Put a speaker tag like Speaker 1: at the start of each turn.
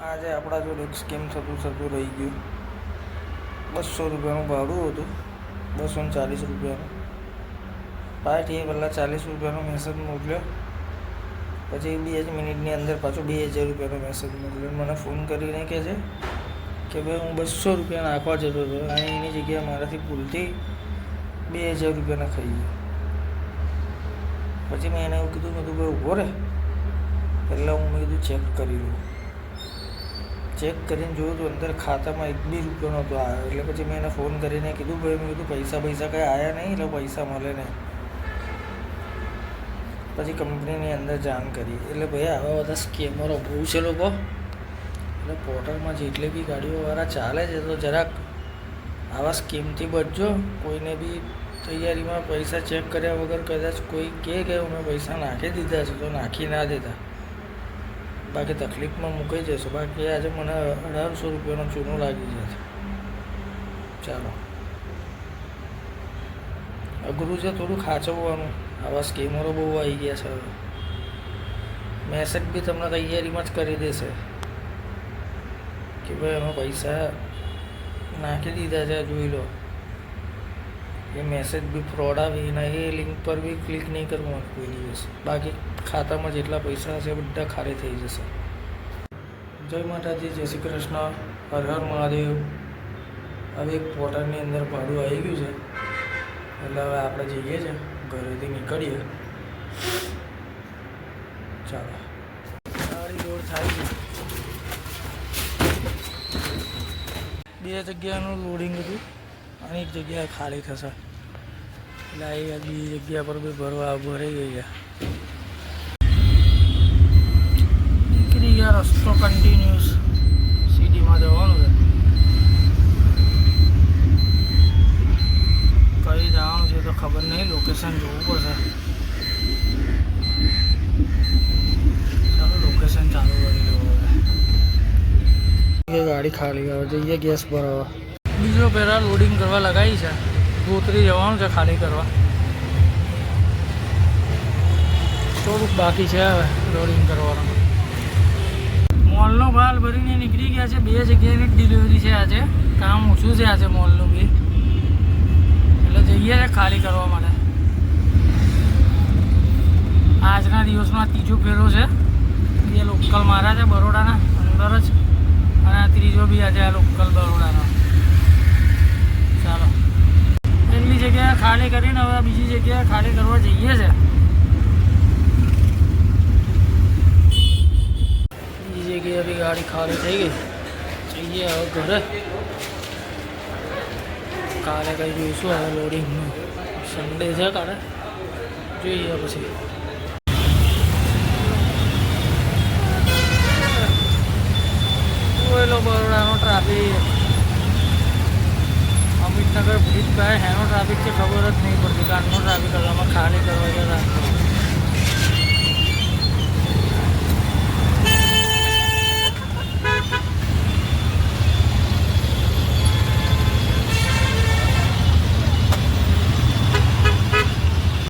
Speaker 1: આજે આપણા જોડે એક સ્કેમ થતું રહી ગયું. 200 રૂપિયાનું ભાડું હતું, 240 રૂપિયાનું. પાછી પહેલાં 40 રૂપિયાનો મેસેજ મોકલ્યો, પછી 2 જ મિનિટની અંદર પાછો 2000 રૂપિયાનો મેસેજ મોકલ્યો. મને ફોન કરીને કહે છે કે ભાઈ હું 200 રૂપિયા નાખવા જતો હતો અને એની જગ્યાએ મારાથી ભૂલથી 2000 રૂપિયાના ખાઈ ગયો. પછી મેં એને એવું કીધું ભાઈ ઊભો રહે, પહેલાં મેં કીધું ચેક કરી લઉં. ચેક કરીને જોયું તો અંદર ખાતામાં 1 બી રૂપિયો નહોતો આવ્યો. એટલે પછી મેં એને ફોન કરીને કીધું ભાઈ, મેં કીધું પૈસા કંઈ આવ્યા નહીં, એટલે પૈસા મળે નહીં. પછી કંપનીની અંદર જાણ કરી. એટલે ભાઈ આવા બધા સ્કેમરો બહુ છે લોકો. એટલે પોર્ટલમાં જેટલી બી ગાડીઓવાળા ચાલે છે તો જરાક આવા સ્કીમથી બચજો. કોઈને બી તૈયારીમાં પૈસા ચેક કર્યા વગર કદાચ કોઈ કહે કે મેં પૈસા નાખી દીધા છે તો નાખી ના દેતા, બાકી તકલીફમાં મૂકાઈ જશો. બાકી આજે મને 1800 રૂપિયાનો ચૂનો લાગી જશે. ચાલો, અઘરું છે થોડું ખાચવવાનું. આવા સ્કીમરો બહુ આવી ગયા છે હવે. મેસેજ બી તમને તૈયારીમાં જ કરી દેશે કે ભાઈ અમે પૈસા નાખી દીધા છે, જોઈ લો. એ મેસેજ બી ફ્રોડ આવે એના, એ લિંક પર બી ક્લિક નહીં કરવાનું કોઈ દિવસ. બાકી ખાતામાં જેટલા પૈસા હશે બધા ખાલી થઈ જશે. જય માતાજી, જય શ્રી કૃષ્ણ, હર હર મહાદેવ. હવે એક પોર્ટલની અંદર ભાડું આવી ગયું છે, એટલે હવે આપણે જઈએ છીએ, ઘરેથી નીકળીએ. ચાલો, ગાડી લોડ થાય છે. 2 જગ્યાનું લોડિંગ હતું અને 1 જગ્યાએ ખાલી થશે. એટલે આ બીજી જગ્યા પર બી ભરાઈ ગઈ છે. નીકળી ગયા, રસ્તો કન્ટિન્યુઅસ સિટીમાં જવાનું છે. કઈ જવાનું છે તો ખબર નહીં, લોકેશન જોવું પડશે. ચાલો લોકેશન ચાલુ કરી લેવું. હવે ગાડી ખાલી આવે, જઈએ ગેસ ભરાવા. બીજો પહેલાં લોડિંગ કરવા લગાવી છે, ગોત્રી જવાનું છે ખાલી કરવા. થોડુંક બાકી છે હવે લોડિંગ કરવાનું. મોલનો માલ ભરીને નીકળી ગયા છે. 2 જગ્યાની ડિલિવરી છે આજે. કામ ઓછું છે આજે મોલનું બી, એટલે જઈએ ખાલી કરવા માટે. આજના દિવસમાં 3જો ફેરો છે. 2 લોકલ મારા છે બરોડાના અંદર જ, અને આ 3જો બી આજે આ લોકલ બરોડાનો. ચાલો, પહેલી જગ્યાએ ખાલી કરીને હવે બીજી જગ્યાએ ખાલી કરવા જઈએ છે. બીજી જગ્યાએ બી ગાડી ખાલી થઈ ગઈ. જઈએ હવે ઘરે. કાલે કંઈ જોઈશું હવે લોડિંગનું. સન્ડે છે કાલે, જોઈએ પછી. જોયેલો બરોડાનો ટ્રાફિક. અમિતનગર બ્રિજ પાસે એનો ટ્રાફિક છે ખબર જ નહીં પડતી. કારનો ટ્રાફિક કરવામાં ખાલી કરવા ગયા.